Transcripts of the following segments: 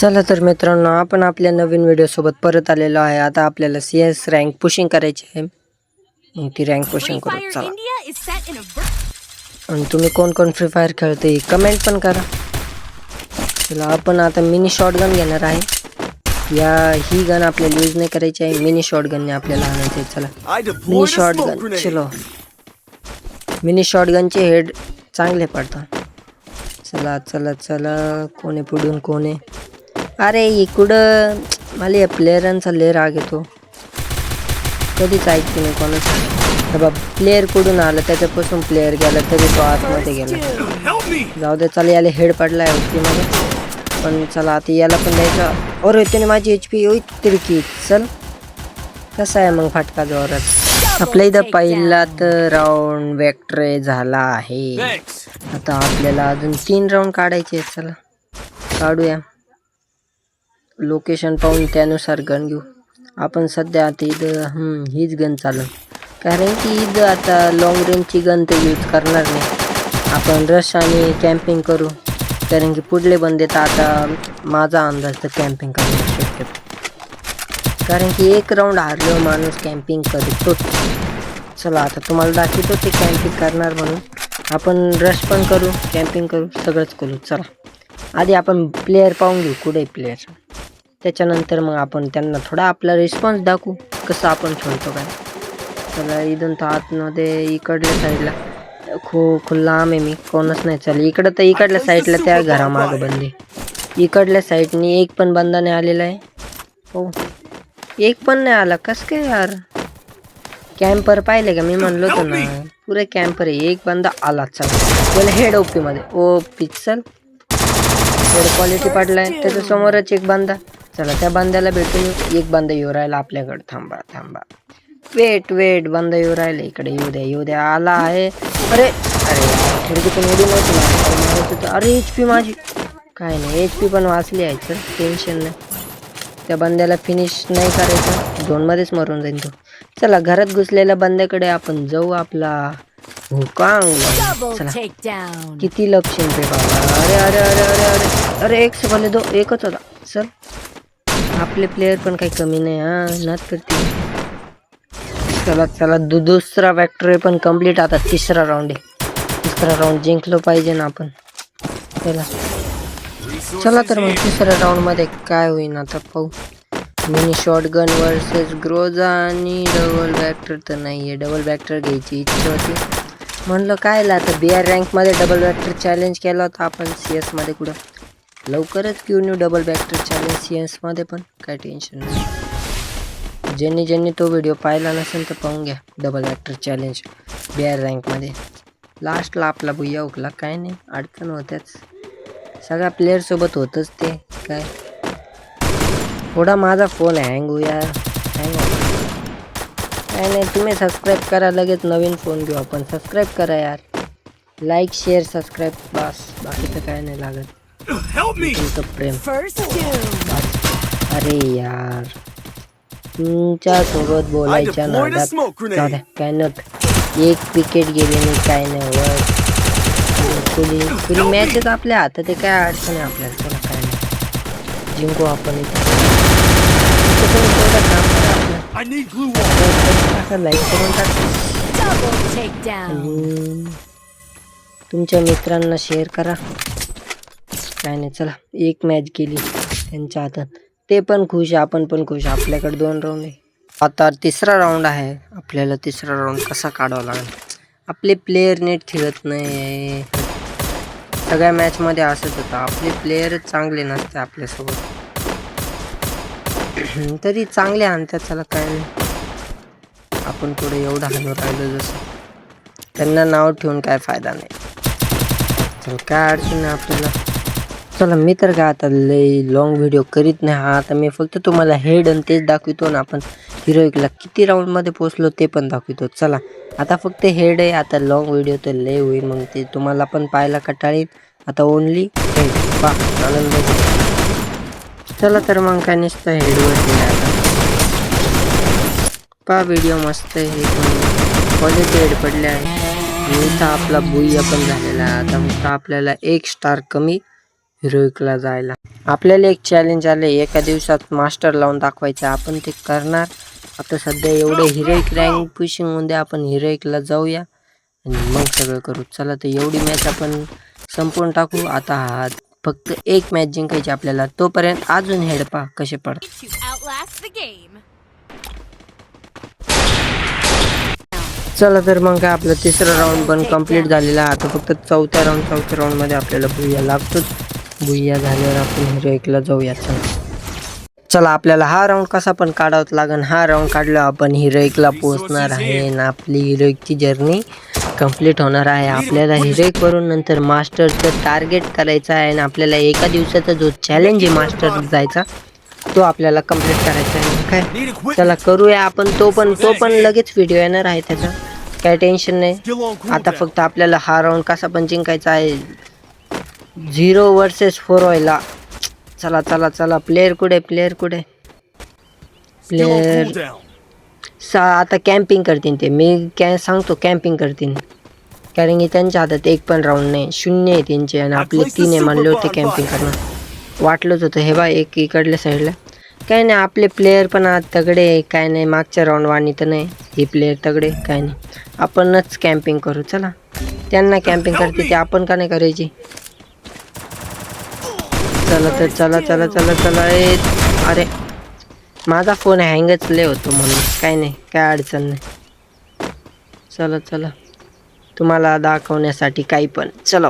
चला तर मित्रांनो, आपण आपल्या नवीन व्हिडिओ सोबत परत आलेलो आहे. आता आपल्याला CS रँक पुशिंग करायची आहे. मग ती रँक पुशिंग करू. चला. आणि तुम्ही कोण कोण फ्री फायर खेळते कमेंट पण करा. चला, आपण आता मिनी शॉटगन घेणार आहे. ही गन आपल्याला यूज नाही करायची आहे. मिनी शॉटगनने आपल्याला आणायचे आहे. चला, मिनी शॉटगन. चलो, मिनी शॉटगनचे हेड चांगले पडतात. चला चला चला, कोणे पुढून कोणे. अरे इकडं मला या प्लेयरांचा लय राग येतो. कधीच ऐकते नाही कोणाचं. बाबा, प्लेयर कुठून आलं त्याच्यापासून प्लेयर गेला तरी तो आतमध्ये गेला. जाऊ दे, चला, याला हेड पडलाय होती मध्ये. पण चला, आता याला पण द्यायचा. अरे त्याने माझी HP तिरकी. चल, कसा आहे मग फटका जोरात. आपल्या इथं पहिला तर राऊंड विक्ट्री झाला आहे. आता आपल्याला अजून 3 राऊंड काढायचे. चला काढूया. लोकेशन पाहून त्यानुसार गन घेऊ. आपण सध्या आता इथं हीच गन चालू, कारण की इथं आता लॉंग रेंजची गन तर यूज करणार नाही. आपण रश आणि कॅम्पिंग करू, कारण की पुढले बंदे तर आता माझा अंदाज तर कॅम्पिंग करणार शक्यतो, कारण की एक राऊंड हारलो माणूस कॅम्पिंग करतो. चला, आता तुम्हाला दाखवतो ते कॅम्पिंग करणार म्हणून. आपण रश पण करू, कॅम्पिंग करू, सगळंच करू. चला, आधी आपण प्लेयर पाहून घेऊ कुठे प्लेयर. त्याच्यानंतर मग आपण त्यांना थोडा आपला रिस्पॉन्स दाखवू, कसं आपण खेळतो काय. चला, इथून तर आतमध्ये इकडल्या साईडला खूप लांब आहे मी, कोणच नाही. चल, इकडं तर इकडल्या साईडला त्या घरामागं बंदी. इकडल्या साईडनी एक पण बंदा नाही आलेला आहे. हो, एक पण नाही आला. कसं काय यार. कॅम्पर पाहिले का, मी म्हणलो होतो ना पुरे कॅम्पर आहे. एक बंदा आला. चला, त्याला हेड OP मध्ये. पिक्सल हेड क्वालिटी पडलाय. त्याच्या समोरच एक बंदा. चला, त्या बंद्याला भेटून एक बंदा येऊ राहिला आपल्याकडे. थांबा थांबा, वेट, बंदा येऊ राहिला इकडे. येऊ द्या. आला आहे. अरे खिडकीतून उडी नव्हती. अरे HP माझी काय नाही, HP पण वाचली आहे. चल, टेन्शन नाही. त्या बंद्याला फिनिश नाही करायचं, झोनमध्येच मरून जाईल तो. चला, घरात घुसलेल्या बंद्याकडे आपण जाऊ. आपला हुकांग. चला, किती लक्ष रे बाबा. अरे अरे अरे अरे अरे अरे, एक सेकंद दो, एकच होता. चल, आपले प्लेयर पण काही कमी नाही. नाच करते. चला चला, दुसरा विक्ट्री पण कम्प्लीट. आता तिसरा राऊंड आहे. तिसरा राऊंड जिंकलो पाहिजे ना आपण. चला तर मग तिसऱ्या राऊंड मध्ये काय होईन आता पाहू. मिनी शॉटगन वर्सेस ग्रोजा आणि डबल वॅक्टर तर नाहीये. डबल वॅक्टर घ्यायची इच्छा होती. म्हणलं काय आता BR रँक मध्ये डबल वॅक्टर चॅलेंज केला होता आपण CS मध्ये. कुठं लवकरच घेऊन येऊ डबल वॅक्टर चॅलेंज CS मध्ये पण. काय टेन्शन नाही. ज्यांनी तो व्हिडिओ पाहिला नसेल तर पाहून घ्या. Double vector challenge BR rank मध्ये. लास्टला आपला भुया हुकला. काय नाही, अडचण होत्याच. सगळ्या प्लेयर सोबत होतच ते. काय थोडा माझा फोन हँग होया. काय नाही, तुम्ही सबस्क्राईब करा. लगेच नवीन फोन घेऊ आपण. सबस्क्राईब करा यार. लाईक शेअर सबस्क्राईब, बस. बाकीचं काय नाही लागत. प्रेम. अरे यार, तुमच्या सोबत बोलायच्या नादात काय नट. एक विकेट गेली नाही, काय नाही होत. पुढे मॅचेस आपल्या हातात आहे. काय अडचण आहे आपल्याला. चला, काय नाही, जिंकू आपण इथं. लाईक करून टाका. तुमच्या मित्रांना शेअर करा. काय नाही, चला, एक मॅच गेली त्यांच्या हातात. ते पण खुश, आपण पण खुश. आपल्याकडे 2 राऊंड आहे. आता तिसरा राऊंड आहे. आपल्याला तिसरा राऊंड कसा काढावा लागेल. आपले प्लेयर नेट खेळत नाही. सगळ्या मॅच मध्ये असंच होतं. आपले प्लेयरच चांगले नसते आपल्यासोबत. तरी चांगले आणतात. चला, काय नाही, आपण पुढे एवढं हाणून राहिलो जसं. त्यांना नाव ठेवून काय फायदा नाही. चल, काय अडचण नाही आपल्याला. चला, मी तर काय आता लय लॉंग व्हिडिओ करीत नाही. आता मी फक्त तुम्हाला हेड आणि तेच दाखवितो ना. आपण हिरोईकला किती राऊंड मध्ये पोहोचलो ते पण दाखवितो. चला, आता फक्त हेड आहे. आता लॉंग व्हिडिओ तर लय होईल, मग ते तुम्हाला पण पाहायला कंटाळील. आता ओनली हेड पा. आनंद. चला तर मग काय नुसतं हेडवर आता पा. व्हिडिओ मस्त आहे. क्वालिटी हेड पडले आहे. इथं आपला बुया पण झालेला आहे. आता फक्त आपल्याला 1 स्टार कमी हिरोईकला जायला. आपल्याला एक चॅलेंज आले, एका दिवसात मास्टर लावून दाखवायचं. आपण ते करणार. आता सध्या एवढे हिरोईक रँक पुशिंग मध्ये आपण हिरोईकला जाऊया आणि मग सगळं करू. चला तर एवढी मॅच आपण संपवून टाकू. आता हा फक्त एक मॅच जिंकायची आपल्याला, तोपर्यंत अजून हेड पहा कसे पडतात. चला तर मग काय आपलं तिसरा राऊंड पण कंप्लीट झालेला आहे. आता फक्त चौथ्या राऊंड मध्ये आपल्याला बुया लागतोच. बुया झाल्यावर आपण हिरोईकला जाऊया. चला आपल्याला हा राऊंड कसा पण काढावाच लागेल. हा राऊंड काढल्यावर आपण हिरोईकला पोहोचणार आहे आणि आपली हिरोईकची जर्नी कंप्लीट होणार आहे. आपल्याला हिरोईक वरून नंतर मास्टरचं टार्गेट करायचं आहे आणि आपल्याला एका दिवसाचा जो चॅलेंज आहे मास्टर जायचा तो आपल्याला कंप्लीट करायचा आहे. काय चला करूया आपण. तो पण लगेच व्हिडिओ येणार आहे त्याचा, काय टेन्शन नाही. आता फक्त आपल्याला हा राऊंड कसा पण जिंकायचा आहे. 0 vs 4 व्हायला. चला चला चला. प्लेयर कुठे प्लेयर आता कॅम्पिंग करतील ते. मी काय सांगतो कॅम्पिंग करतील, कारण की त्यांच्या हातात एक पण राऊंड नाही. 0 आहे त्यांचे आणि आपले 3 आहे. म्हणले होते कॅम्पिंग करणार, वाटलंच होतं. हे बा एक इकडल्या साईडला काय नाही. आपले प्लेयर पण आज तगडे, काय नाही. मागच्या राऊंड वाणी तर नाही. हे प्लेयर तगडे काय नाही. आपणच कॅम्पिंग करू. चला त्यांना कॅम्पिंग करते ते आपण का नाही करायची. चला तर चला चला चला चला. अरे माझा फोन हँगच लय होतो म्हणून काय नाही, काय अडचण नाही. चला चला तुम्हाला दाखवण्यासाठी काही पण. चला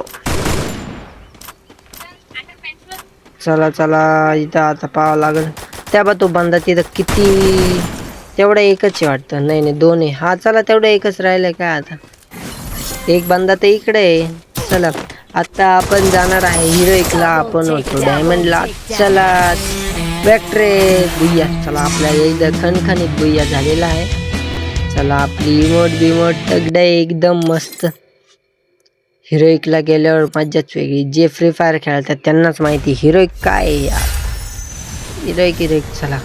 चला चला. इथं आता पाहावं लागेल. त्या बा तो बंदा तिथं किती, तेवढा एकच आहे वाटतं. नाही नाही 2 आहे. हा चला तेवढं एकच राहिलंय. काय आता एक बंदा तर इकडे आहे. चला आता आपण जाणार आहे हिरोईकला. आपण होतो डायमंडला. चला बॅक्ट्रे बुया. चला आपल्या इथं खणखणीत बुया झालेला आहे. चला आपली इमोट तगडं एकदम मस्त. हिरोईकला गेल्यावर मज्जाच वेगळी. जे फ्री फायर खेळतात त्यांनाच माहिती हिरोईक काय आहे यार. हिरोईक चला.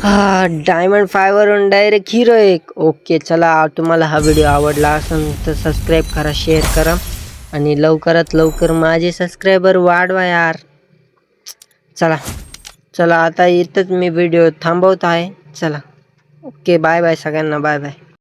हा डायमंड 5 वरून डायरेक्ट हिरोईक. ओके चला. तुम्हाला हा व्हिडिओ आवडला असेल तर सबस्क्राईब करा, शेअर करा आणि लवकरात लवकर माझे सबस्क्रायबर वाढवा यार. चला चला आता इथंच मी व्हिडिओ थांबवत आहे. चला ओके बाय बाय सगळ्यांना. Bye bye.